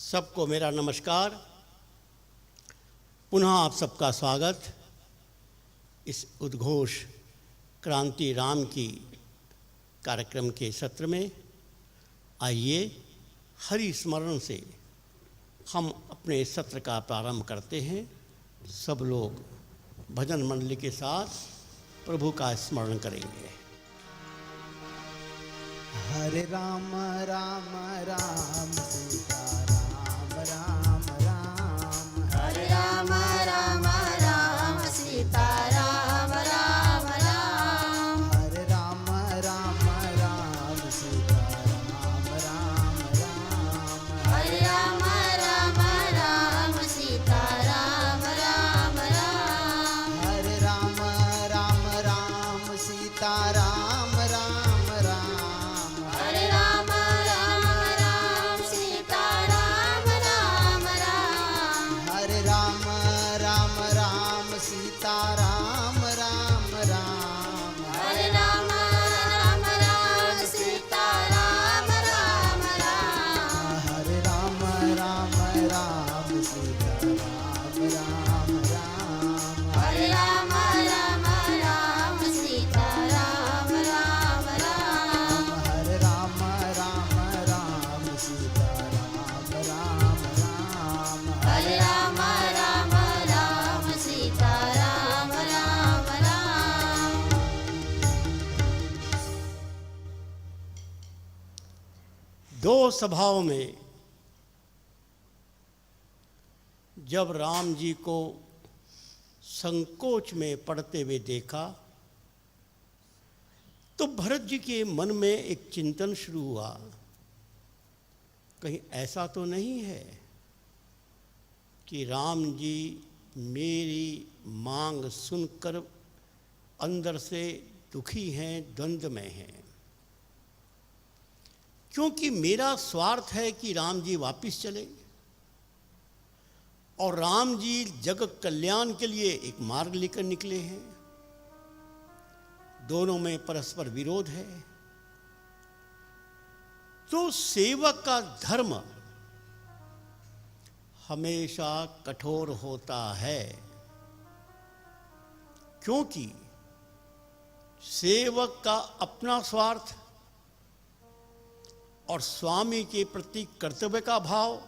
सबको मेरा नमस्कार। पुनः आप सबका स्वागत इस उद्घोष क्रांति राम की कार्यक्रम के सत्र में। आइए हरि स्मरण से हम अपने सत्र का प्रारंभ करते हैं। सब लोग भजन मंडली के साथ प्रभु का स्मरण करेंगे। हरे राम राम राम सीता राम राम राम। हरे राम राम राम सीता राम राम राम। हरे राम राम राम सीता राम राम राम। हरे राम राम राम सीता राम राम राम। हरे राम राम राम सीता राम राम राम। हरे राम राम राम सीता राम राम राम। हरे राम राम राम सीता राम राम राम। हरे राम राम राम सीता राम राम राम। हरे राम राम राम सीता राम राम राम। हरे राम राम राम सीता राम राम राम। हरे राम राम राम सीता राम राम राम। हरे राम राम राम सीता राम राम राम। दो सभाओं में जब राम जी को संकोच में पड़ते हुए देखा तो भरत जी के मन में एक चिंतन शुरू हुआ, कहीं ऐसा तो नहीं है कि राम जी मेरी मांग सुनकर अंदर से दुखी हैं, द्वंद्व में हैं। क्योंकि मेरा स्वार्थ है कि राम जी वापस चले और राम जी जग कल्याण के लिए एक मार्ग लेकर निकले हैं। दोनों में परस्पर विरोध है। तो सेवक का धर्म हमेशा कठोर होता है, क्योंकि सेवक का अपना स्वार्थ और स्वामी के प्रति कर्तव्य का भाव,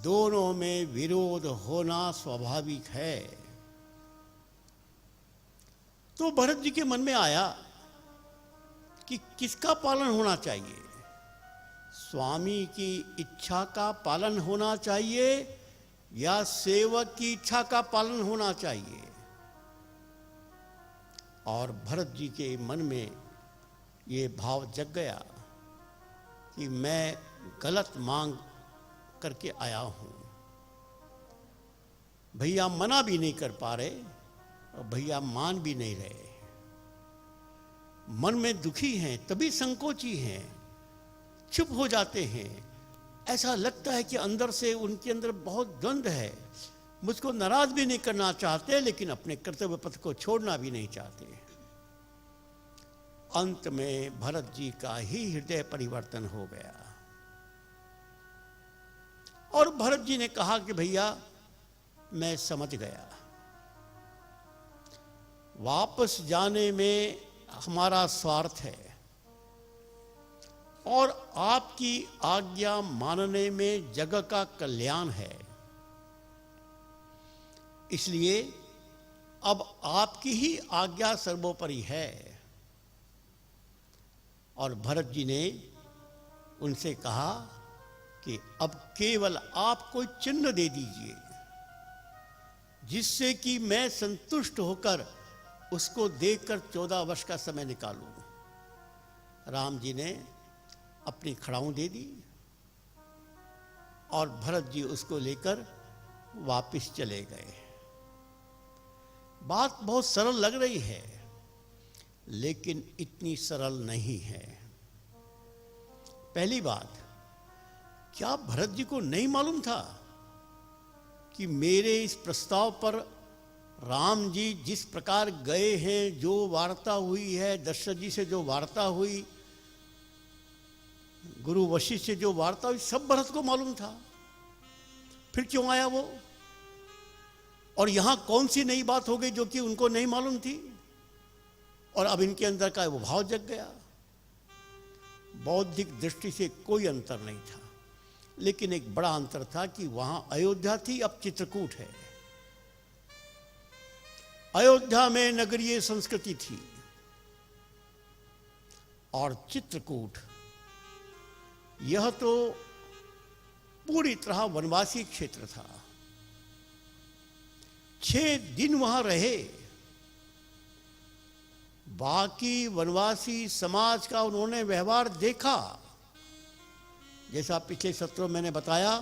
दोनों में विरोध होना स्वाभाविक है। तो भरत जी के मन में आया कि किसका पालन होना चाहिए, स्वामी की इच्छा का पालन होना चाहिए या सेवक की इच्छा का पालन होना चाहिए। और भरत जी के मन में ये भाव जग गया कि मैं गलत मांग करके आया हूं। भैया मना भी नहीं कर पा रहे और भैया मान भी नहीं रहे। मन में दुखी हैं, तभी संकोची हैं, चुप हो जाते हैं। ऐसा लगता है कि अंदर से उनके अंदर बहुत द्वंद्व है। मुझको नाराज भी नहीं करना चाहते, लेकिन अपने कर्तव्य पथ को छोड़ना भी नहीं चाहते। अंत में भरत जी का ही हृदय परिवर्तन हो गया और भरत जी ने कहा कि भैया मैं समझ गया, वापस जाने में हमारा स्वार्थ है और आपकी आज्ञा मानने में जगत का कल्याण है। इसलिए अब आपकी ही आज्ञा सर्वोपरि है। और भरत जी ने उनसे कहा कि अब केवल आप कोई चिन्ह दे दीजिए जिससे कि मैं संतुष्ट होकर उसको देखकर 14 वर्ष का समय निकालूं। राम जी ने अपनी खड़ाऊं दे दी और भरत जी उसको लेकर वापस चले गए। बात बहुत सरल लग रही है, लेकिन इतनी सरल नहीं है। पहली बात, क्या भरत जी को नहीं मालूम था कि मेरे इस प्रस्ताव पर राम जी जिस प्रकार गए हैं, जो वार्ता हुई है, दशरथ जी से जो वार्ता हुई, गुरु वशिष्ठ से जो वार्ता हुई सब भरत को मालूम था, फिर क्यों आया वो? और यहां कौन सी नई बात हो गई जो कि उनको नहीं मालूम थी? और अब इनके अंदर का वो भाव जग गया। बौद्धिक दृष्टि से कोई अंतर नहीं था, लेकिन एक बड़ा अंतर था कि वहां अयोध्या थी, अब चित्रकूट है। अयोध्या में नगरीय संस्कृति थी और चित्रकूट यह तो पूरी तरह वनवासी क्षेत्र था। 6 दिन वहां रहे, बाकी वनवासी समाज का उन्होंने व्यवहार देखा। जैसा पिछले सत्रों में मैंने बताया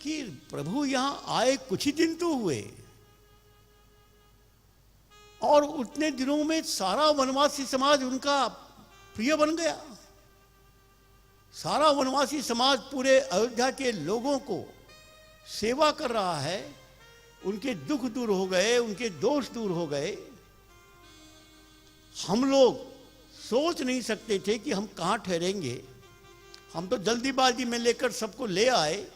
कि प्रभु यहां आए कुछ ही दिन तो हुए और उतने दिनों में सारा वनवासी समाज उनका प्रिय बन गया। सारा वनवासी समाज पूरे अयोध्या के लोगों को सेवा कर रहा है, उनके दुख दूर हो गए, उनके दोष दूर हो गए। हम लोग सोच नहीं सकते थे कि हम कहाँ ठहरेंगे, हम तो जल्दीबाजी में लेकर सबको ले आए,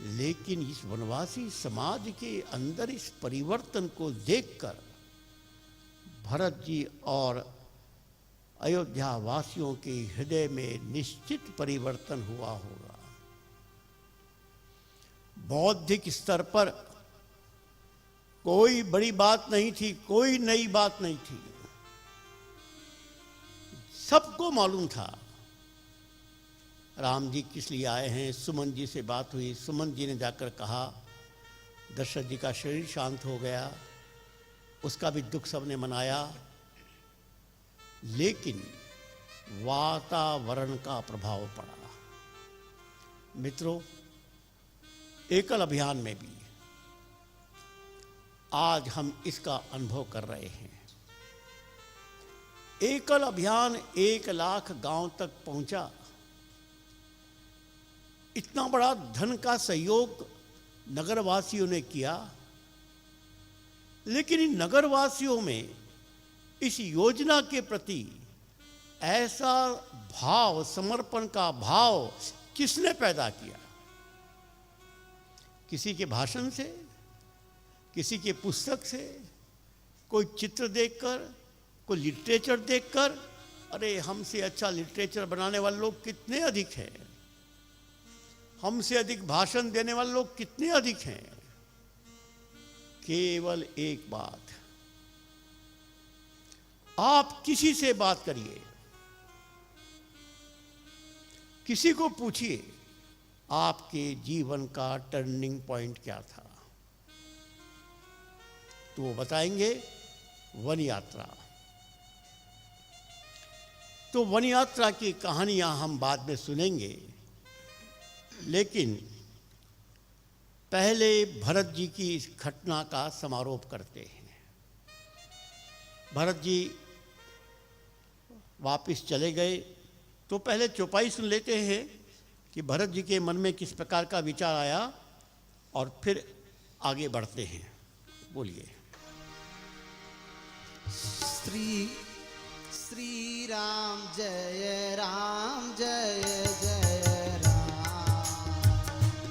लेकिन इस वनवासी समाज के अंदर इस परिवर्तन को देखकर भरत जी और अयोध्या वासियों के हृदय में निश्चित परिवर्तन हुआ होगा। बौद्धिक स्तर पर कोई बड़ी बात नहीं थी, कोई नई बात नहीं थी, सबको मालूम था राम जी किस लिए आए हैं। सुमन जी से बात हुई, सुमन जी ने जाकर कहा, दशरथ जी का शरीर शांत हो गया, उसका भी दुख सबने मनाया, लेकिन वातावरण का प्रभाव पड़ा। मित्रों, एकल अभियान में भी आज हम इसका अनुभव कर रहे हैं। एकल अभियान 1 लाख गांव तक पहुंचा। इतना बड़ा धन का सहयोग नगरवासियों ने किया, लेकिन इन नगरवासियों में इस योजना के प्रति ऐसा भाव, समर्पण का भाव किसने पैदा किया? किसी के भाषण से, किसी के पुस्तक से, कोई चित्र देखकर, कोई लिटरेचर देखकर? अरे हमसे अच्छा लिटरेचर बनाने वाले लोग कितने अधिक हैं, हमसे अधिक भाषण देने वाले लोग कितने अधिक हैं। केवल एक बात, आप किसी से बात करिए, किसी को पूछिए आपके जीवन का टर्निंग पॉइंट क्या था, तो वो बताएंगे वन यात्रा। तो वन यात्रा की कहानियां हम बाद में सुनेंगे, लेकिन पहले भरत जी की इस घटना का समारोप करते हैं। भरत जी वापस चले गए, तो पहले चौपाई सुन लेते हैं कि भरत जी के मन में किस प्रकार का विचार आया, और फिर आगे बढ़ते हैं। बोलिए। श्री राम जय राम, जय जय राम।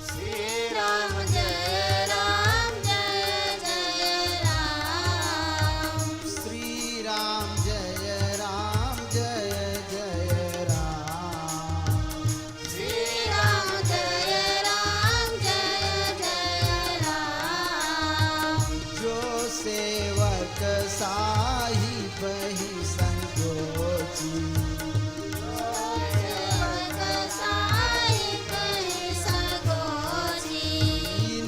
श्री राम जय राम, जय जय राम। श्री राम जय राम, जय जय राम। श्री राम जय राम, जय जय राम। जो सेवक साहिब ही संकोची,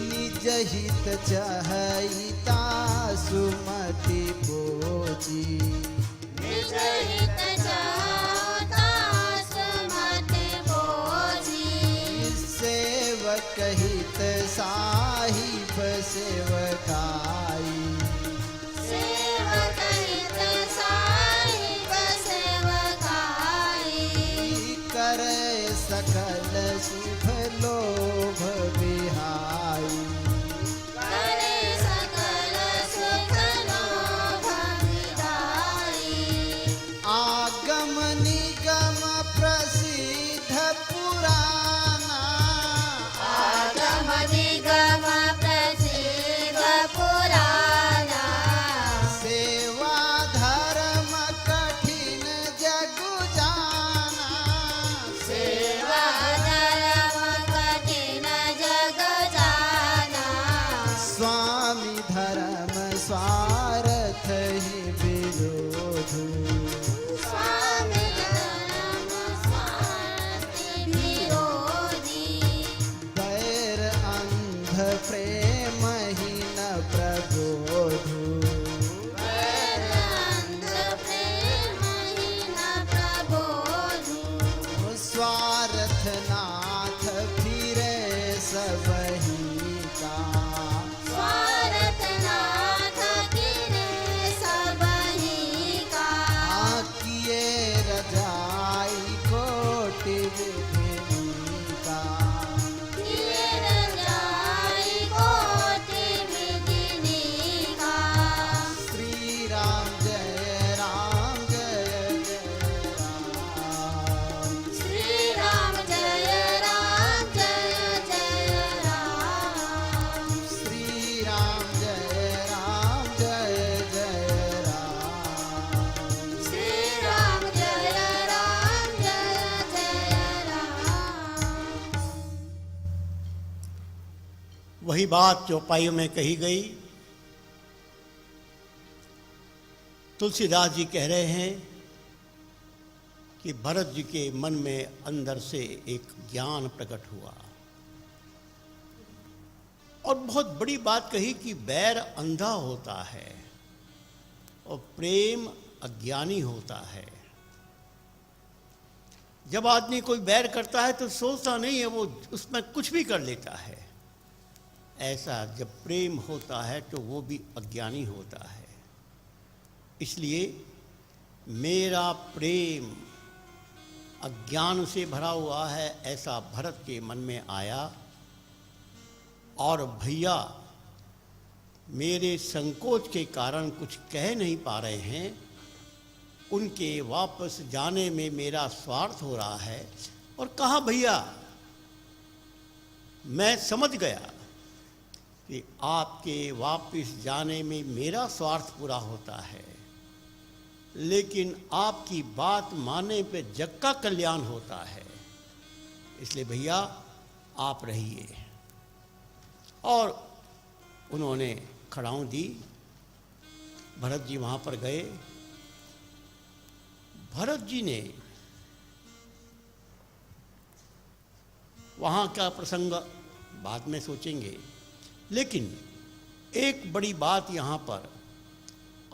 निज हित चहिता सुमति पोची। निज हित चाहता सुमति बोझी। सेवक हित साहिब सेवकाई। सेवक हित साहिब सेवकाई। करे सकल शुभ लोभ विहाई। करे सकल स्वार्थ ही विरोध स्वामी धर्म स्वार्थ विरोधी बैर अंध प्रेम ही न प्रबोधु अंध प्रेमहीन प्रबोधु स्वार्थ नाथ फिरे सबही का स्वार्थ नाथ गिरे सबही का किए रजाई कोटि विधिनी का किए रजाई कोटि विधिनी का श्री राम जय राम जय जय राम श्री राम जय राम जय जय राम श्री राम जय राम जय जय राम श्री राम जय राम जय जय राम वही बात चौपाइयों में कही गई। तुलसीदास जी कह रहे हैं कि भरत जी के मन में अंदर से एक ज्ञान प्रकट हुआ और बहुत बड़ी बात कही कि बैर अंधा होता है और प्रेम अज्ञानी होता है। जब आदमी कोई बैर करता है तो सोचता नहीं है, वो उसमें कुछ भी कर लेता है। ऐसा जब प्रेम होता है तो वो भी अज्ञानी होता है। इसलिए मेरा प्रेम अज्ञान से भरा हुआ है, ऐसा भरत के मन में आया। और भैया मेरे संकोच के कारण कुछ कह नहीं पा रहे हैं, उनके वापस जाने में मेरा स्वार्थ हो रहा है। और कहा भैया मैं समझ गया कि आपके वापस जाने में मेरा स्वार्थ पूरा होता है, लेकिन आपकी बात मानने पे जग का कल्याण होता है। इसलिए भैया आप रहिए। और उन्होंने खड़ाऊं दी। भरत जी वहाँ पर गए। भरत जी ने वहाँ का प्रसंग बाद में सोचेंगे, लेकिन एक बड़ी बात यहाँ पर,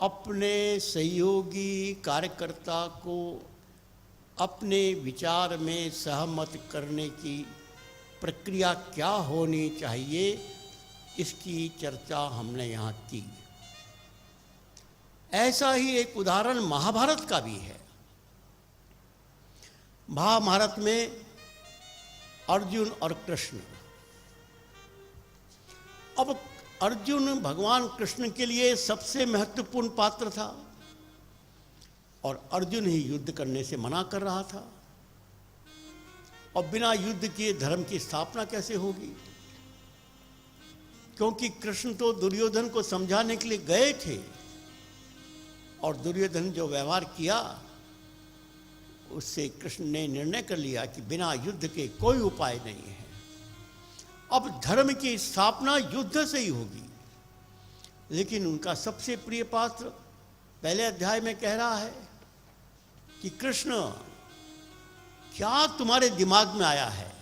अपने सहयोगी कार्यकर्ता को अपने विचार में सहमत करने की प्रक्रिया क्या होनी चाहिए, इसकी चर्चा हमने यहाँ की। ऐसा ही एक उदाहरण महाभारत का भी है। महाभारत में अर्जुन और कृष्ण। अब अर्जुन भगवान कृष्ण के लिए सबसे महत्वपूर्ण पात्र था और अर्जुन ही युद्ध करने से मना कर रहा था। और बिना युद्ध किए धर्म की स्थापना कैसे होगी? क्योंकि कृष्ण तो दुर्योधन को समझाने के लिए गए थे और दुर्योधन जो व्यवहार किया उससे कृष्ण ने निर्णय कर लिया कि बिना युद्ध के कोई उपाय नहीं है। अब धर्म की स्थापना युद्ध से ही होगी। लेकिन उनका सबसे प्रिय पात्र पहले अध्याय में कह रहा है कि कृष्ण, क्या तुम्हारे दिमाग में आया है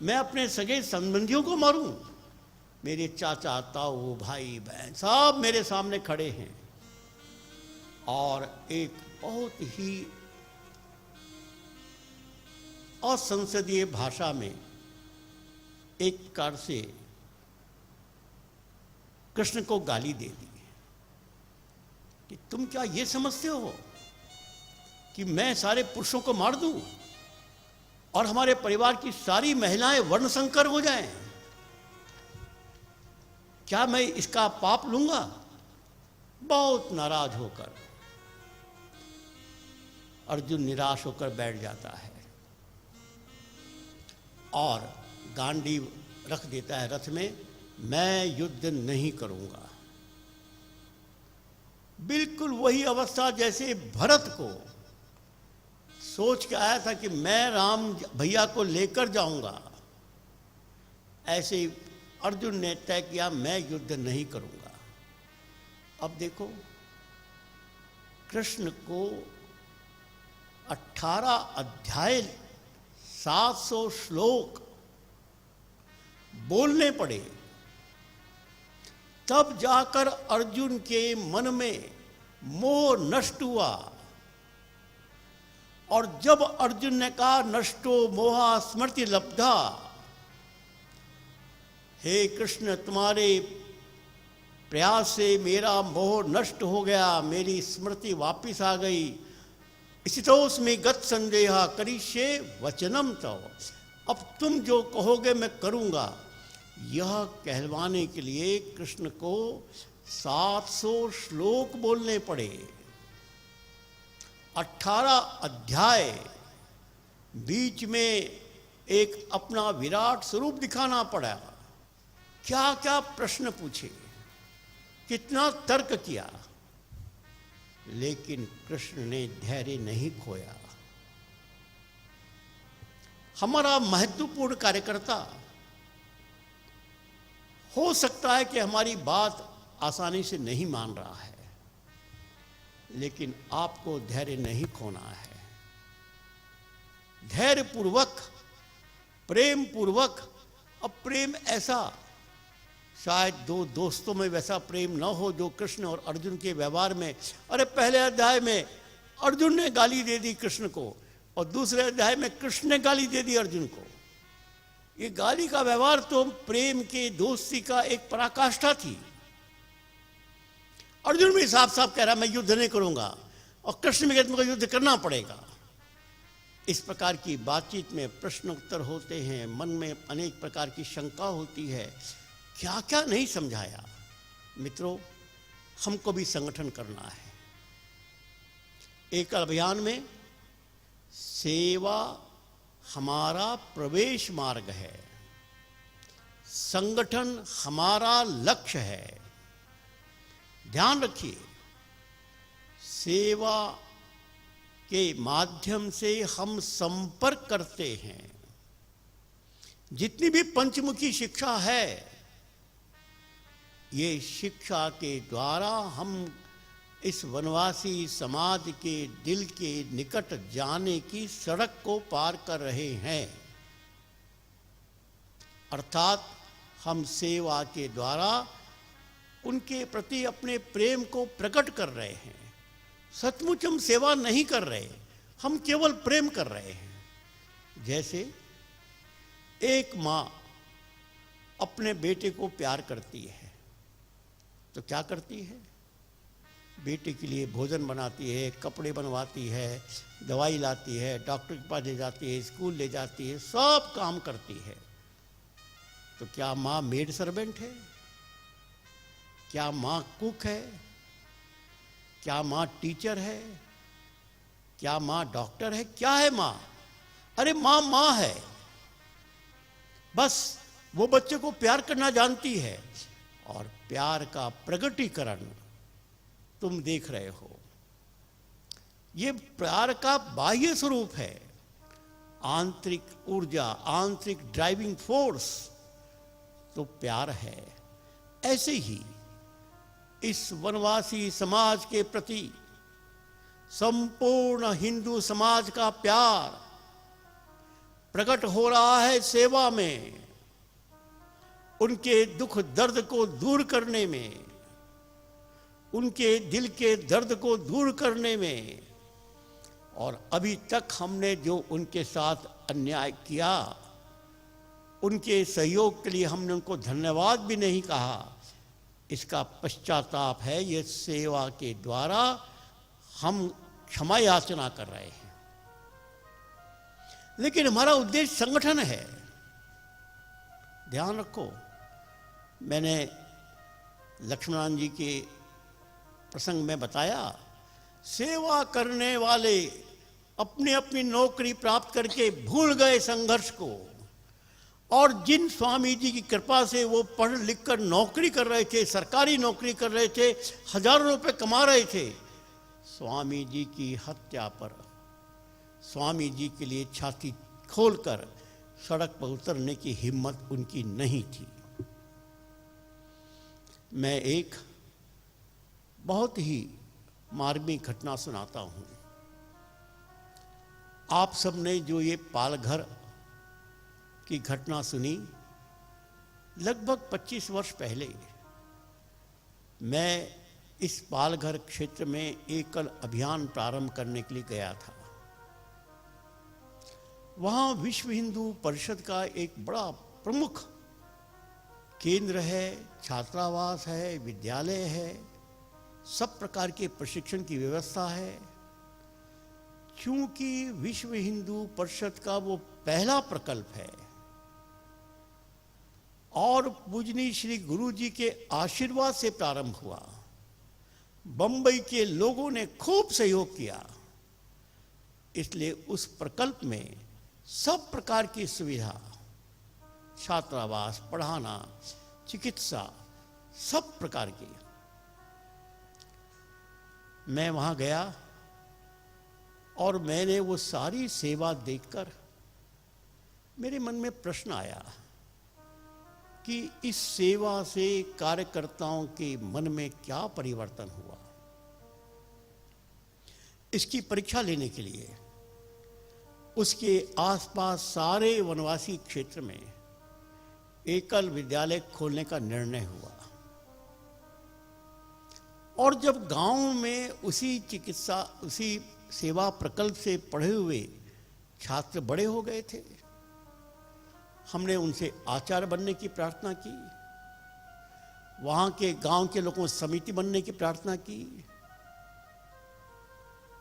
मैं अपने सगे संबंधियों को मारूं? मेरे चाचा, ताऊ, भाई, बहन सब मेरे सामने खड़े हैं। और एक बहुत ही असंसदीय भाषा में एक प्रकार से कृष्ण को गाली दे दी कि तुम क्या ये समझते हो कि मैं सारे पुरुषों को मार दूं और हमारे परिवार की सारी महिलाएं वर्ण संकर हो जाएं? क्या मैं इसका पाप लूंगा? बहुत नाराज होकर अर्जुन निराश होकर बैठ जाता है और गांडीव रख देता है रथ में। मैं युद्ध नहीं करूंगा। बिल्कुल वही अवस्था जैसे भरत को सोच के आया था कि मैं राम भैया को लेकर जाऊंगा, ऐसे अर्जुन ने तय किया मैं युद्ध नहीं करूंगा। अब देखो, कृष्ण को 18 अध्याय 700 श्लोक बोलने पड़े, तब जाकर अर्जुन के मन में मोह नष्ट हुआ। और जब अर्जुन ने कहा नष्टो मोहा स्मृति लब्धा, हे कृष्ण तुम्हारे प्रयास से मेरा मोह नष्ट हो गया, मेरी स्मृति वापिस आ गई। इसितोस्मि गत संदेहा करिष्ये वचनम तव, अब तुम जो कहोगे मैं करूँगा। यह कहलवाने के लिए कृष्ण को 700 श्लोक बोलने पड़े, 18 अध्याय, बीच में एक अपना विराट स्वरूप दिखाना पड़ा। क्या क्या प्रश्न पूछे, कितना तर्क किया, लेकिन कृष्ण ने धैर्य नहीं खोया। हमारा महत्वपूर्ण कार्यकर्ता हो सकता है कि हमारी बात आसानी से नहीं मान रहा है, लेकिन आपको धैर्य नहीं खोना है। धैर्य पूर्वक, प्रेम पूर्वक। अब प्रेम ऐसा, शायद दो दोस्तों में वैसा प्रेम न हो जो कृष्ण और अर्जुन के व्यवहार में। अरे पहले अध्याय में अर्जुन ने गाली दे दी कृष्ण को, और दूसरे अध्याय में कृष्ण ने गाली दे दी अर्जुन को। ये गाली का व्यवहार तो प्रेम के दोस्ती का एक पराकाष्ठा थी। अर्जुन भी साफ साफ कह रहा मैं युद्ध नहीं करूंगा, और कृष्ण भी कहते मुझे युद्ध करना पड़ेगा। इस प्रकार की बातचीत में प्रश्न उत्तर होते हैं, मन में अनेक प्रकार की शंका होती है। क्या क्या नहीं समझाया। मित्रों, हमको भी संगठन करना है। एक अभियान में सेवा हमारा प्रवेश मार्ग है, संगठन हमारा लक्ष्य है। ध्यान रखिए, सेवा के माध्यम से हम संपर्क करते हैं। जितनी भी पंचमुखी शिक्षा है, ये शिक्षा के द्वारा हम इस वनवासी समाज के दिल के निकट जाने की सड़क को पार कर रहे हैं। अर्थात हम सेवा के द्वारा उनके प्रति अपने प्रेम को प्रकट कर रहे हैं। सचमुच हम सेवा नहीं कर रहे, हम केवल प्रेम कर रहे हैं। जैसे एक माँ अपने बेटे को प्यार करती है तो क्या करती है? बेटे के लिए भोजन बनाती है, कपड़े बनवाती है, दवाई लाती है, डॉक्टर के पास ले जाती है, स्कूल ले जाती है, सब काम करती है। तो क्या माँ मेड सर्वेंट है? क्या माँ कुक है? क्या माँ टीचर है? क्या माँ डॉक्टर है? क्या है माँ? अरे माँ माँ है। बस वो बच्चे को प्यार करना जानती है, और प्यार का प्रगटीकरण तुम देख रहे हो। ये प्यार का बाह्य स्वरूप है, आंतरिक ऊर्जा, आंतरिक ड्राइविंग फोर्स तो प्यार है। ऐसे ही इस वनवासी समाज के प्रति संपूर्ण हिंदू समाज का प्यार प्रकट हो रहा है सेवा में, उनके दुख दर्द को दूर करने में, उनके दिल के दर्द को दूर करने में। और अभी तक हमने जो उनके साथ अन्याय किया, उनके सहयोग के लिए हमने उनको धन्यवाद भी नहीं कहा, इसका पश्चाताप है। ये सेवा के द्वारा हम क्षमा याचना कर रहे हैं। लेकिन हमारा उद्देश्य संगठन है। ध्यान रखो, मैंने लक्ष्मण जी के प्रसंग में बताया, सेवा करने वाले अपनी अपनी नौकरी प्राप्त करके भूल गए संघर्ष को, और जिन स्वामी जी की कृपा से वो पढ़ लिख कर नौकरी कर रहे थे, सरकारी नौकरी कर रहे थे, हजारों रुपए कमा रहे थे, स्वामी जी की हत्या पर स्वामी जी के लिए छाती खोलकर सड़क पर उतरने की हिम्मत उनकी नहीं थी। मैं एक बहुत ही मार्मिक घटना सुनाता हूँ। आप सबने जो ये पालघर की घटना सुनी, लगभग 25 वर्ष पहले मैं इस पालघर क्षेत्र में एकल अभियान प्रारंभ करने के लिए गया था। वहाँ विश्व हिंदू परिषद का एक बड़ा प्रमुख केंद्र है, छात्रावास है, विद्यालय है, सब प्रकार के प्रशिक्षण की व्यवस्था है। क्योंकि विश्व हिंदू परिषद का वो पहला प्रकल्प है और पूजनीय श्री गुरु जी के आशीर्वाद से प्रारंभ हुआ, बंबई के लोगों ने खूब सहयोग किया, इसलिए उस प्रकल्प में सब प्रकार की सुविधा, छात्रावास, पढ़ाना, चिकित्सा, सब प्रकार की। मैं वहां गया और मैंने वो सारी सेवा देखकर मेरे मन में प्रश्न आया कि इस सेवा से कार्यकर्ताओं के मन में क्या परिवर्तन हुआ। इसकी परीक्षा लेने के लिए उसके आसपास सारे वनवासी क्षेत्र में एकल विद्यालय खोलने का निर्णय हुआ। और जब गांव में उसी सेवा प्रकल्प से पढ़े हुए छात्र बड़े हो गए थे, हमने उनसे आचार्य बनने की प्रार्थना की, वहां के गांव के लोगों से समिति बनने की प्रार्थना की।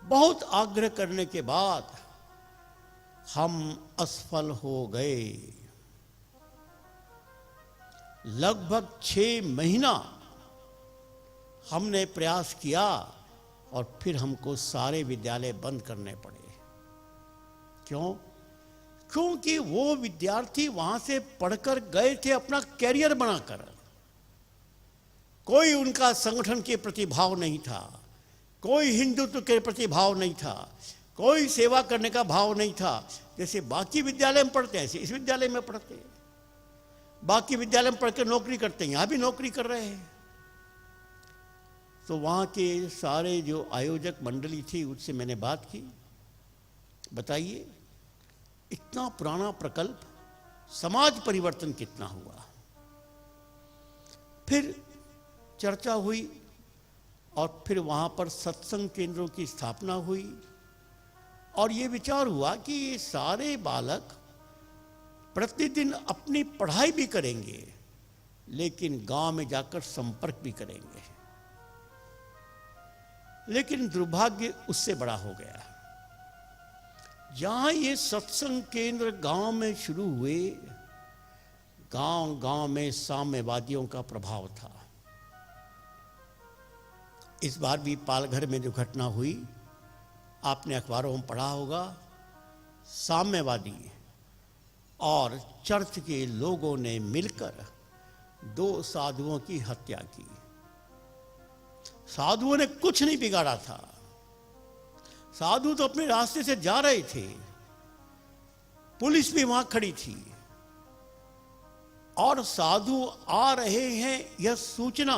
बहुत आग्रह करने के बाद हम असफल हो गए। लगभग 6 महीना हमने प्रयास किया और फिर हमको सारे विद्यालय बंद करने पड़े। क्यों? क्योंकि वो विद्यार्थी वहां से पढ़कर गए थे अपना कैरियर बनाकर। कोई उनका संगठन के प्रति भाव नहीं था, कोई हिंदुत्व के प्रति भाव नहीं था, कोई सेवा करने का भाव नहीं था। जैसे बाकी विद्यालय में पढ़ते हैं ऐसे इस विद्यालय में पढ़ते हैं, बाकी विद्यालय में पढ़कर नौकरी करते हैं, यहां भी नौकरी कर रहे हैं। तो वहाँ के सारे जो आयोजक मंडली थी उससे मैंने बात की, बताइए इतना पुराना प्रकल्प, समाज परिवर्तन कितना हुआ। फिर चर्चा हुई और फिर वहाँ पर सत्संग केंद्रों की स्थापना हुई और ये विचार हुआ कि ये सारे बालक प्रतिदिन अपनी पढ़ाई भी करेंगे लेकिन गांव में जाकर संपर्क भी करेंगे। लेकिन दुर्भाग्य उससे बड़ा हो गया। जहां ये सत्संग केंद्र गांव में शुरू हुए, गांव गांव में साम्यवादियों का प्रभाव था। इस बार भी पालघर में जो घटना हुई, आपने अखबारों में पढ़ा होगा, साम्यवादी और चर्च के लोगों ने मिलकर 2 साधुओं की हत्या की। साधुओं ने कुछ नहीं बिगाड़ा था, साधु तो अपने रास्ते से जा रहे थे, पुलिस भी वहां खड़ी थी और साधु आ रहे हैं यह सूचना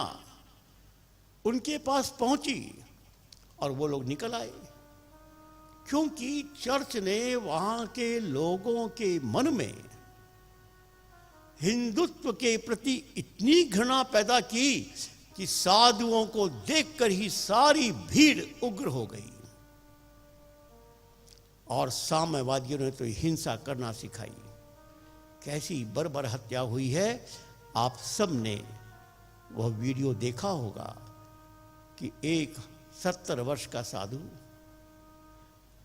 उनके पास पहुंची और वो लोग निकल आए। क्योंकि चर्च ने वहां के लोगों के मन में हिंदुत्व के प्रति इतनी घृणा पैदा की कि साधुओं को देखकर ही सारी भीड़ उग्र हो गई और साम्यवादियों ने तो हिंसा करना सिखाई। कैसी बर्बर हत्या हुई है, आप सब ने वह वीडियो देखा होगा कि एक 70 वर्ष का साधु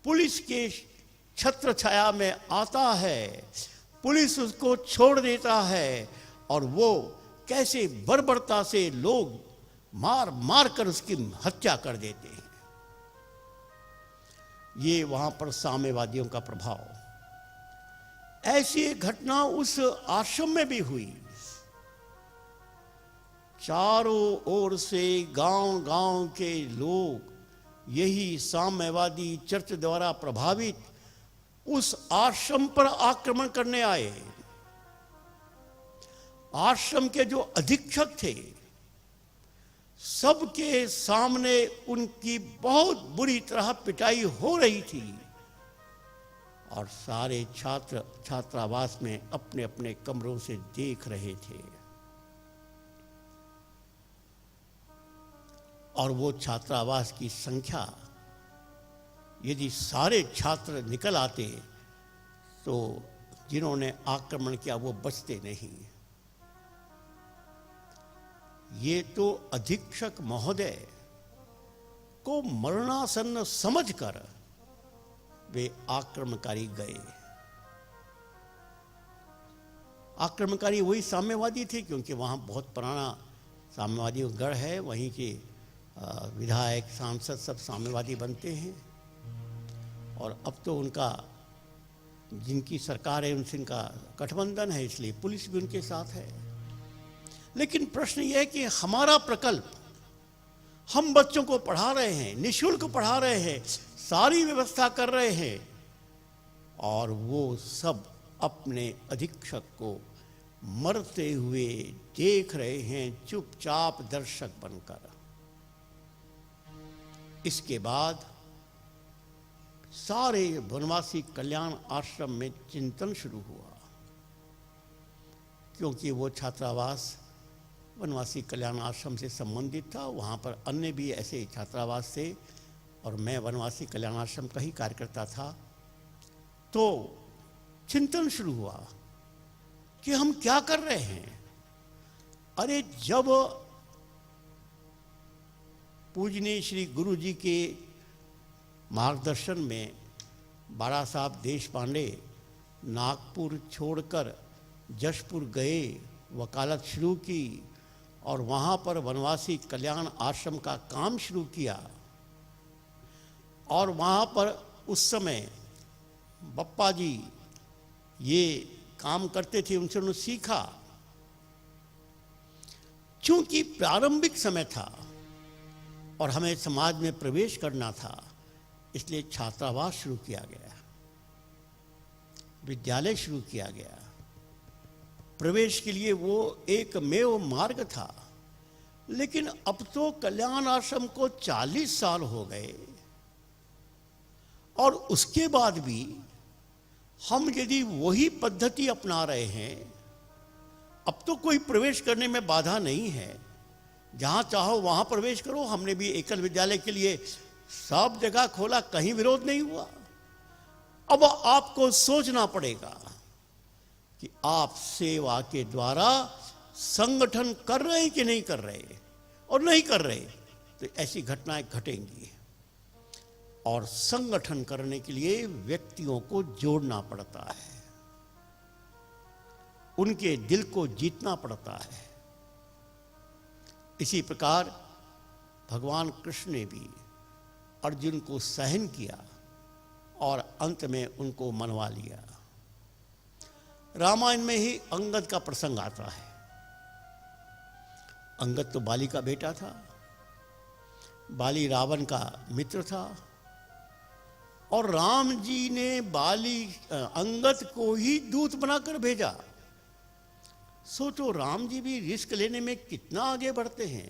पुलिस के छत्र छाया में आता है, पुलिस उसको छोड़ देता है और वो कैसे बर्बरता से लोग मार मार कर उसकी हत्या कर देते हैं। ये वहां पर साम्यवादियों का प्रभाव। ऐसी एक घटना उस आश्रम में भी हुई। चारों ओर से गांव गांव के लोग यही साम्यवादी चर्च द्वारा प्रभावित उस आश्रम पर आक्रमण करने आए। आश्रम के जो अधीक्षक थे, सबके सामने उनकी बहुत बुरी तरह पिटाई हो रही थी और सारे छात्र छात्रावास में अपने अपने कमरों से देख रहे थे। और वो छात्रावास की संख्या, यदि सारे छात्र निकल आते तो जिन्होंने आक्रमण किया वो बचते नहीं। ये तो अधीक्षक महोदय को मरणासन्न समझकर वे आक्रमणकारी गए। आक्रमणकारी वही साम्यवादी थे, क्योंकि वहाँ बहुत पुराना साम्यवादियों का गढ़ है। वहीं के विधायक सांसद सब साम्यवादी बनते हैं और अब तो उनका, जिनकी सरकार है उनसे इनका गठबंधन है, इसलिए पुलिस भी उनके साथ है। लेकिन प्रश्न यह है कि हमारा प्रकल्प, हम बच्चों को पढ़ा रहे हैं, निःशुल्क पढ़ा रहे हैं, सारी व्यवस्था कर रहे हैं, और वो सब अपने अधीक्षक को मरते हुए देख रहे हैं चुपचाप दर्शक बनकर। इसके बाद सारे वनवासी कल्याण आश्रम में चिंतन शुरू हुआ, क्योंकि वो छात्रावास वनवासी कल्याण आश्रम से संबंधित था। वहाँ पर अन्य भी ऐसे छात्रावास थे और मैं वनवासी कल्याण आश्रम का ही कार्यकर्ता था। तो चिंतन शुरू हुआ कि हम क्या कर रहे हैं। अरे जब पूजनीय श्री गुरु जी के मार्गदर्शन में बाड़ा साहब देशपांडे नागपुर छोड़कर जशपुर गए, वकालत शुरू की और वहाँ पर वनवासी कल्याण आश्रम का काम शुरू किया, और वहाँ पर उस समय बप्पा जी ये काम करते थे, उनसे उन्होंने सीखा। चूंकि प्रारंभिक समय था और हमें समाज में प्रवेश करना था, इसलिए छात्रावास शुरू किया गया, विद्यालय शुरू किया गया। प्रवेश के लिए वो एकमेव मार्ग था। लेकिन अब तो कल्याण आश्रम को 40 साल हो गए और उसके बाद भी हम यदि वही पद्धति अपना रहे हैं, अब तो कोई प्रवेश करने में बाधा नहीं है, जहां चाहो वहां प्रवेश करो। हमने भी एकल विद्यालय के लिए सब जगह खोला, कहीं विरोध नहीं हुआ। अब आपको सोचना पड़ेगा कि आप सेवा के द्वारा संगठन कर रहे हैं कि नहीं कर रहे, और नहीं कर रहे तो ऐसी घटनाएं घटेंगी। और संगठन करने के लिए व्यक्तियों को जोड़ना पड़ता है, उनके दिल को जीतना पड़ता है। इसी प्रकार भगवान कृष्ण ने भी अर्जुन को सहन किया और अंत में उनको मनवा लिया। रामायण में ही अंगद का प्रसंग आता है। अंगद तो बाली का बेटा था, बाली रावण का मित्र था, और राम जी ने अंगद को ही दूत बनाकर भेजा। सोचो राम जी भी रिस्क लेने में कितना आगे बढ़ते हैं।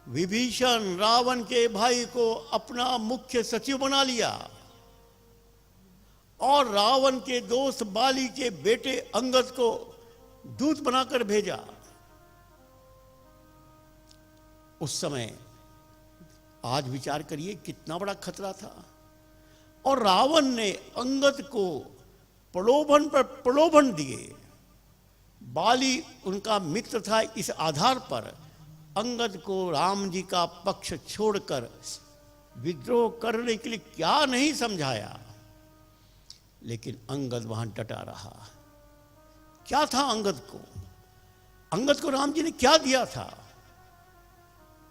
विभीषण रावण के भाई को अपना मुख्य सचिव बना लिया और रावण के दोस्त बाली के बेटे अंगद को दूत बनाकर भेजा। उस समय आज विचार करिए कितना बड़ा खतरा था। और रावण ने अंगद को प्रलोभन पर प्रलोभन दिए। बाली उनका मित्र था, इस आधार पर अंगद को राम जी का पक्ष छोड़कर विद्रोह करने के लिए क्या नहीं समझाया। लेकिन अंगद वहां डटा रहा। क्या था अंगद को? अंगद को राम जी ने क्या दिया था?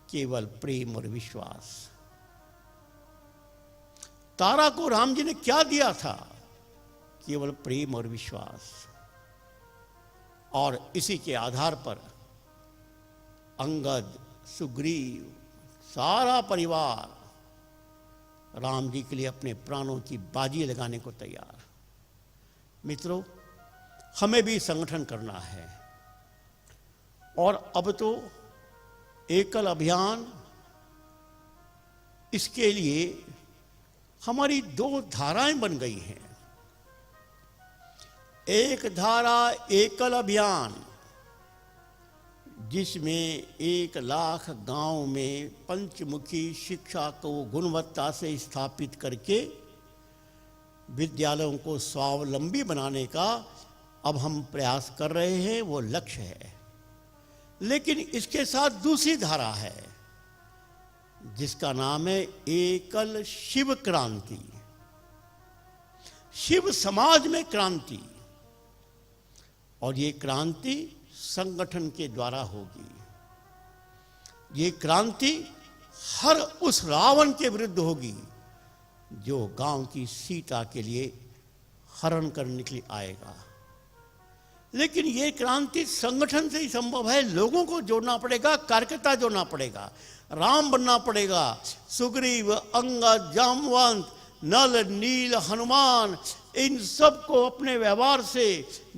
केवल प्रेम और विश्वास। तारा को राम जी ने क्या दिया था? केवल प्रेम और विश्वास। और इसी के आधार पर अंगद, सुग्रीव, सारा परिवार राम जी के लिए अपने प्राणों की बाजी लगाने को तैयार। मित्रों, हमें भी संगठन करना है। और अब तो एकल अभियान, इसके लिए हमारी दो धाराएं बन गई हैं। एक धारा एकल अभियान, जिसमें 1 लाख गांव में पंचमुखी शिक्षा को गुणवत्ता से स्थापित करके विद्यालयों को स्वावलंबी बनाने का अब हम प्रयास कर रहे हैं, वो लक्ष्य है। लेकिन इसके साथ दूसरी धारा है जिसका नाम है एकल शिव क्रांति, शिव समाज में क्रांति। और ये क्रांति संगठन के द्वारा होगी। ये क्रांति हर उस रावण के विरुद्ध होगी जो गांव की सीता के लिए हरण करने के लिए आएगा। लेकिन ये क्रांति संगठन से ही संभव है। लोगों को जोड़ना पड़ेगा, कार्यकर्ता जोड़ना पड़ेगा, राम बनना पड़ेगा। सुग्रीव, अंगद, जामवंत, नल, नील, हनुमान, इन सब को अपने व्यवहार से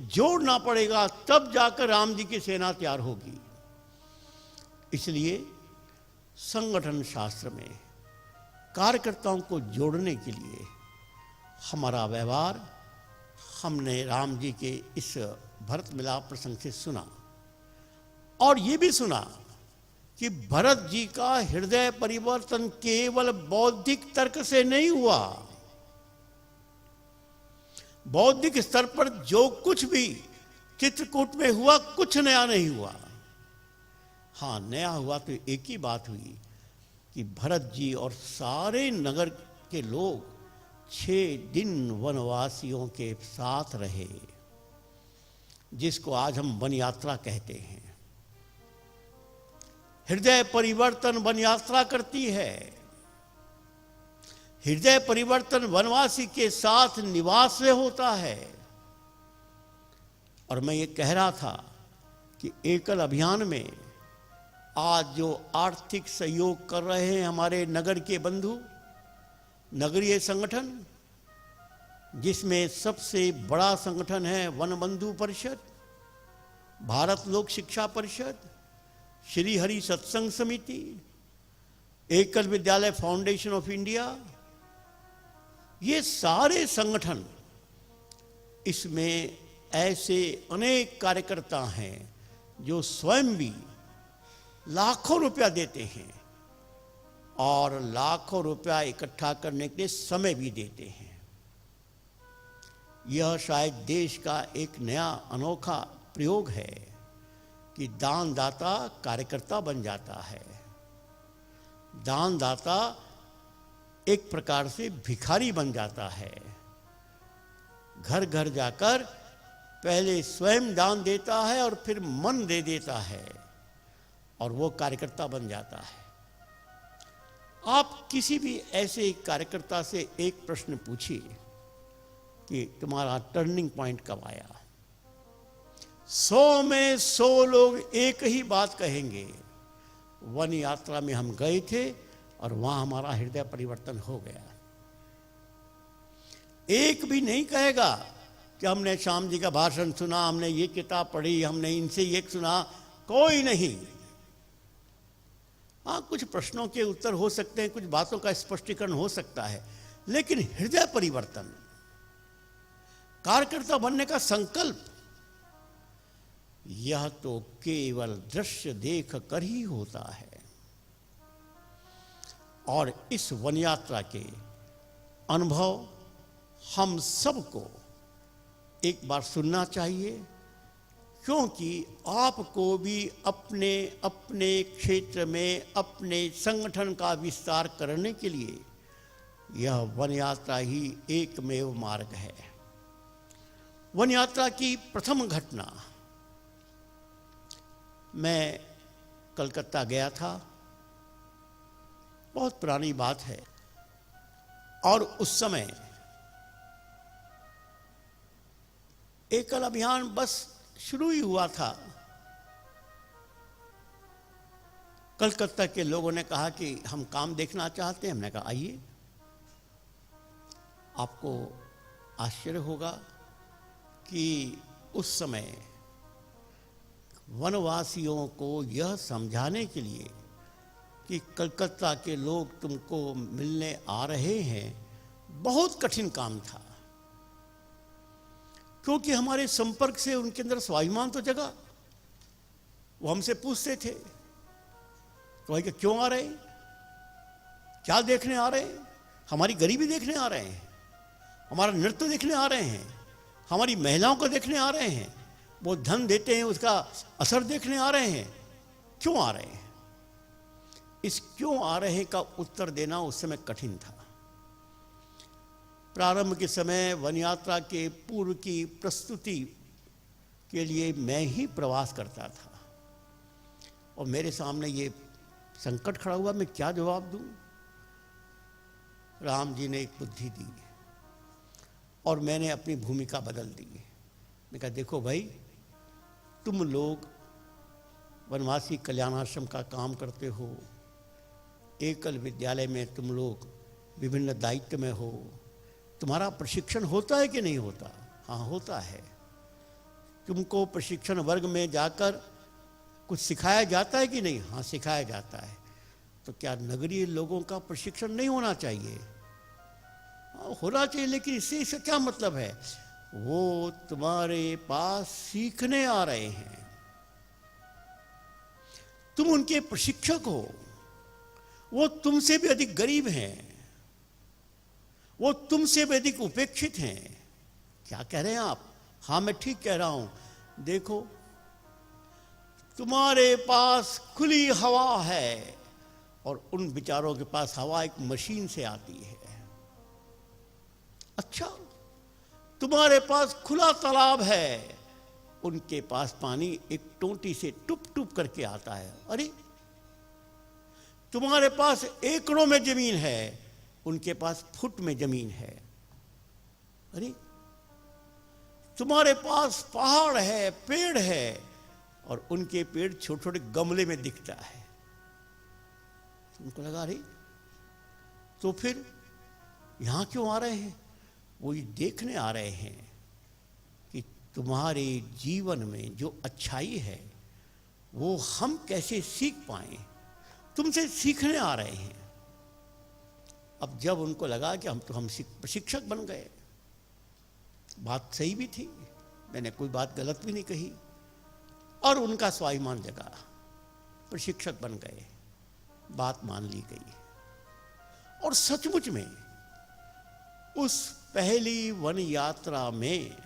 जोड़ना पड़ेगा, तब जाकर राम जी की सेना तैयार होगी। इसलिए संगठन शास्त्र में कार्यकर्ताओं को जोड़ने के लिए हमारा व्यवहार हमने राम जी के इस भरत मिलाप प्रसंग से सुना, और ये भी सुना कि भरत जी का हृदय परिवर्तन केवल बौद्धिक तर्क से नहीं हुआ। बौद्धिक स्तर पर जो कुछ भी चित्रकूट में हुआ, कुछ नया नहीं हुआ। हाँ, नया हुआ तो एक ही बात हुई कि भरत जी और सारे नगर के लोग 6 दिन वनवासियों के साथ रहे, जिसको आज हम वन यात्रा कहते हैं। हृदय परिवर्तन वन यात्रा करती है। हृदय परिवर्तन वनवासी के साथ निवास से होता है। और मैं ये कह रहा था कि एकल अभियान में आज जो आर्थिक सहयोग कर रहे हैं हमारे नगर के बंधु, नगरीय संगठन, जिसमें सबसे बड़ा संगठन है वन बंधु परिषद, भारत लोक शिक्षा परिषद, श्री हरि सत्संग समिति, एकल विद्यालय फाउंडेशन ऑफ इंडिया, ये सारे संगठन, इसमें ऐसे अनेक कार्यकर्ता हैं जो स्वयं भी लाखों रुपया देते हैं और लाखों रुपया इकट्ठा करने के लिए समय भी देते हैं। यह शायद देश का एक नया अनोखा प्रयोग है कि दानदाता कार्यकर्ता बन जाता है। दानदाता एक प्रकार से भिखारी बन जाता है। घर घर जाकर पहले स्वयं दान देता है और फिर मन दे देता है और वो कार्यकर्ता बन जाता है। आप किसी भी ऐसे कार्यकर्ता से एक प्रश्न पूछिए कि तुम्हारा टर्निंग पॉइंट कब आया। 100 में 100 लोग एक ही बात कहेंगे, वन यात्रा में हम गए थे और वहां हमारा हृदय परिवर्तन हो गया। एक भी नहीं कहेगा कि हमने श्याम जी का भाषण सुना, हमने ये किताब पढ़ी, हमने इनसे ये सुना, कोई नहीं। हाँ, कुछ प्रश्नों के उत्तर हो सकते हैं, कुछ बातों का स्पष्टीकरण हो सकता है, लेकिन हृदय परिवर्तन, कार्यकर्ता बनने का संकल्प, यह तो केवल दृश्य देख कर ही होता है। और इस वन यात्रा के अनुभव हम सबको एक बार सुनना चाहिए, क्योंकि आपको भी अपने अपने क्षेत्र में अपने संगठन का विस्तार करने के लिए यह वन यात्रा ही एकमेव मार्ग है। वन यात्रा की प्रथम घटना, मैं कलकत्ता गया था, बहुत पुरानी बात है, और उस समय एकल अभियान बस शुरू ही हुआ था। कलकत्ता के लोगों ने कहा कि हम काम देखना चाहते हैं। हमने कहा आइए। आपको आश्चर्य होगा कि उस समय वनवासियों को यह समझाने के लिए कि कलकत्ता के लोग तुमको मिलने आ रहे हैं, बहुत कठिन काम था, क्योंकि हमारे संपर्क से उनके अंदर स्वाभिमान तो जगा। वो हमसे पूछते थे तो भाई क्यों आ रहे हैं, क्या देखने आ रहे हैं? हमारी गरीबी देखने आ रहे हैं, हमारा नृत्य देखने आ रहे हैं, हमारी महिलाओं को देखने आ रहे हैं, वो धन देते हैं उसका असर देखने आ रहे हैं, क्यों आ रहे हैं? इस क्यों आ रहे का उत्तर देना उस समय कठिन था। प्रारंभ के समय वन यात्रा के पूर्व की प्रस्तुति के लिए मैं ही प्रवास करता था और मेरे सामने ये संकट खड़ा हुआ, मैं क्या जवाब दूं? राम जी ने एक बुद्धि दी और मैंने अपनी भूमिका बदल दी। मैं कहा देखो भाई, तुम लोग वनवासी कल्याणाश्रम का काम करते हो, एकल विद्यालय में तुम लोग विभिन्न दायित्व में हो, तुम्हारा प्रशिक्षण होता है कि नहीं होता? हाँ होता है। तुमको प्रशिक्षण वर्ग में जाकर कुछ सिखाया जाता है कि नहीं? हाँ सिखाया जाता है। तो क्या नगरीय लोगों का प्रशिक्षण नहीं होना चाहिए? हाँ होना चाहिए, लेकिन इससे क्या मतलब है? वो तुम्हारे पास सीखने आ रहे हैं, तुम उनके प्रशिक्षक हो, वो तुमसे भी अधिक गरीब हैं, वो तुमसे भी अधिक उपेक्षित हैं। क्या कह रहे हैं आप? हाँ मैं ठीक कह रहा हूं। देखो तुम्हारे पास खुली हवा है और उन बेचारों के पास हवा एक मशीन से आती है। अच्छा, तुम्हारे पास खुला तालाब है, उनके पास पानी एक टोंटी से टुप टुप करके आता है। अरे, तुम्हारे पास एकड़ों में जमीन है, उनके पास फुट में जमीन है। अरे, तुम्हारे पास पहाड़ है, पेड़ है, और उनके पेड़ छोटे छोटे गमले में दिखता है। उनको लगा अरे तो फिर यहां क्यों आ रहे हैं? वो ये देखने आ रहे हैं कि तुम्हारे जीवन में जो अच्छाई है वो हम कैसे सीख पाएं, तुमसे सीखने आ रहे हैं। अब जब उनको लगा कि हम प्रशिक्षक बन गए, बात सही भी थी, मैंने कोई बात गलत भी नहीं कही, और उनका स्वाभिमान जगा, प्रशिक्षक बन गए, बात मान ली गई। और सचमुच में उस पहली वन यात्रा में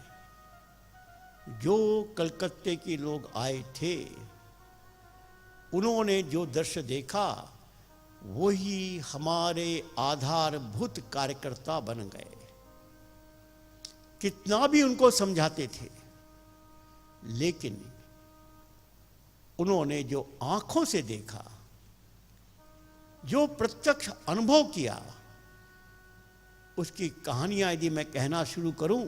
जो कलकत्ते के लोग आए थे, उन्होंने जो दृश्य देखा वही हमारे आधारभूत कार्यकर्ता बन गए। कितना भी उनको समझाते थे, लेकिन उन्होंने जो आंखों से देखा, जो प्रत्यक्ष अनुभव किया, उसकी कहानियां यदि मैं कहना शुरू करूं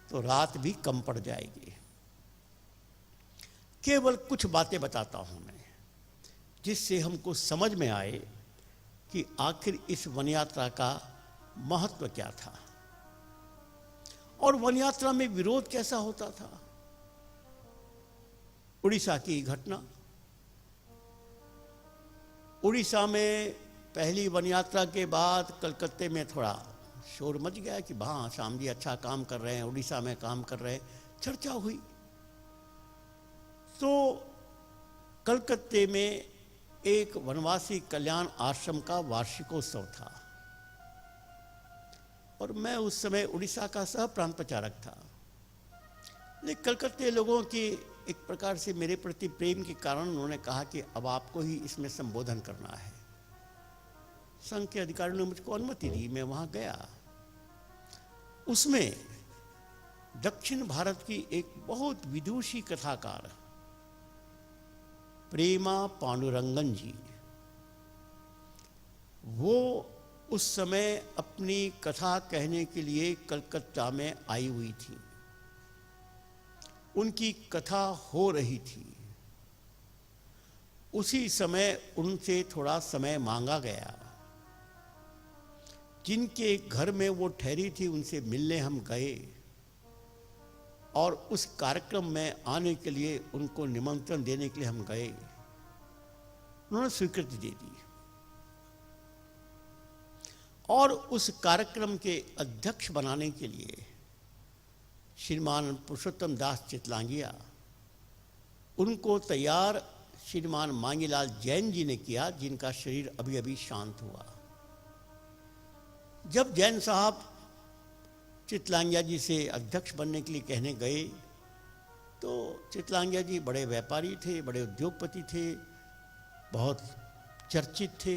तो रात भी कम पड़ जाएगी। केवल कुछ बातें बताता हूं मैं, जिससे हमको समझ में आए कि आखिर इस वन यात्रा का महत्व क्या था और वन यात्रा में विरोध कैसा होता था। उड़ीसा की घटना, उड़ीसा में पहली वन यात्रा के बाद कलकत्ते में थोड़ा शोर मच गया कि हाँ श्याम जी अच्छा काम कर रहे हैं, उड़ीसा में काम कर रहे हैं, चर्चा हुई। तो कलकत्ते में एक वनवासी कल्याण आश्रम का वार्षिकोत्सव था और मैं उस समय उड़ीसा का सह प्रांत प्रचारक था। लेकिन कलकत्ते लोगों की एक प्रकार से मेरे प्रति प्रेम के कारण उन्होंने कहा कि अब आपको ही इसमें संबोधन करना है। संघ के अधिकारियों ने मुझको अनुमति दी, मैं वहां गया। उसमें दक्षिण भारत की एक बहुत विदुषी कथाकार प्रेमा पांडुरंगन जी, वो उस समय अपनी कथा कहने के लिए कलकत्ता में आई हुई थी। उनकी कथा हो रही थी। उसी समय उनसे थोड़ा समय मांगा गया। जिनके घर में वो ठहरी थी उनसे मिलने हम गए और उस कार्यक्रम में आने के लिए उनको निमंत्रण देने के लिए हम गए। उन्होंने स्वीकृति दे दी और उस कार्यक्रम के अध्यक्ष बनाने के लिए श्रीमान पुरुषोत्तम दास चितलांगिया, उनको तैयार श्रीमान मांगीलाल जैन जी ने किया, जिनका शरीर अभी अभी शांत हुआ। जब जैन साहब चितलांगिया जी से अध्यक्ष बनने के लिए कहने गए तो चितलांगिया जी बड़े व्यापारी थे, बड़े उद्योगपति थे, बहुत चर्चित थे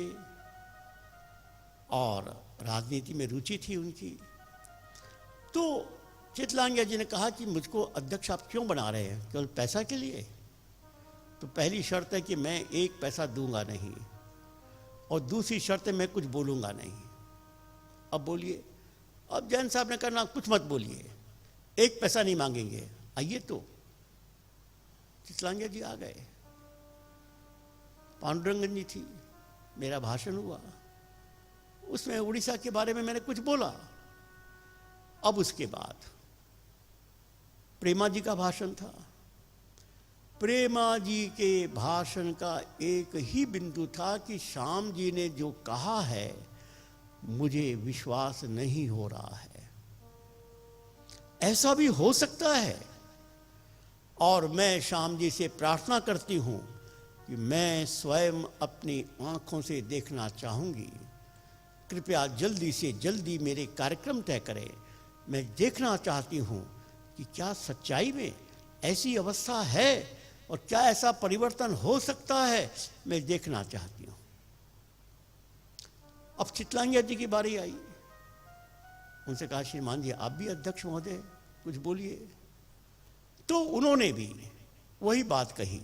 और राजनीति में रुचि थी उनकी। तो चितलांगिया जी ने कहा कि मुझको अध्यक्ष आप क्यों बना रहे हैं, केवल पैसा के लिए? तो पहली शर्त है कि मैं एक पैसा दूंगा नहीं और दूसरी शर्त है मैं कुछ बोलूंगा नहीं। अब बोलिए। अब जैन साहब ने कहा ना, कुछ मत बोलिए, एक पैसा नहीं मांगेंगे, आइए। तो चितलांगिया जी आ गए, पांडुरंगन जी थी, मेरा भाषण हुआ, उसमें उड़ीसा के बारे में मैंने कुछ बोला। अब उसके बाद प्रेमा जी का भाषण था। प्रेमा जी के भाषण का एक ही बिंदु था कि श्याम जी ने जो कहा है मुझे विश्वास नहीं हो रहा है, ऐसा भी हो सकता है, और मैं श्याम जी से प्रार्थना करती हूं कि मैं स्वयं अपनी आंखों से देखना चाहूंगी, कृपया जल्दी से जल्दी मेरे कार्यक्रम तय करें। मैं देखना चाहती हूं कि क्या सच्चाई में ऐसी अवस्था है और क्या ऐसा परिवर्तन हो सकता है, मैं देखना चाहती हूं। अब चितलांगिया जी की बारी आई, उनसे कहा श्रीमान जी आप भी अध्यक्ष महोदय कुछ बोलिए। तो उन्होंने भी वही बात कही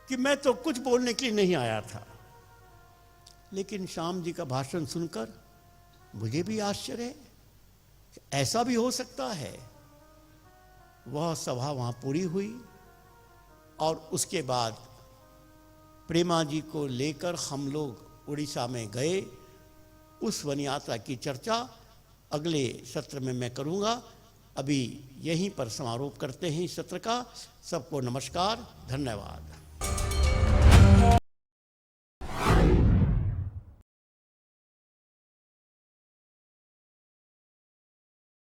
कि मैं तो कुछ बोलने के लिए नहीं आया था, लेकिन श्याम जी का भाषण सुनकर मुझे भी आश्चर्य है, ऐसा भी हो सकता है। वह सभा वहां पूरी हुई और उसके बाद प्रेमा जी को लेकर हम लोग उड़ीसा में गए। उस वन यात्रा की चर्चा अगले सत्र में मैं करूंगा। अभी यहीं पर समारोह करते हैं इस सत्र का। सबको नमस्कार, धन्यवाद।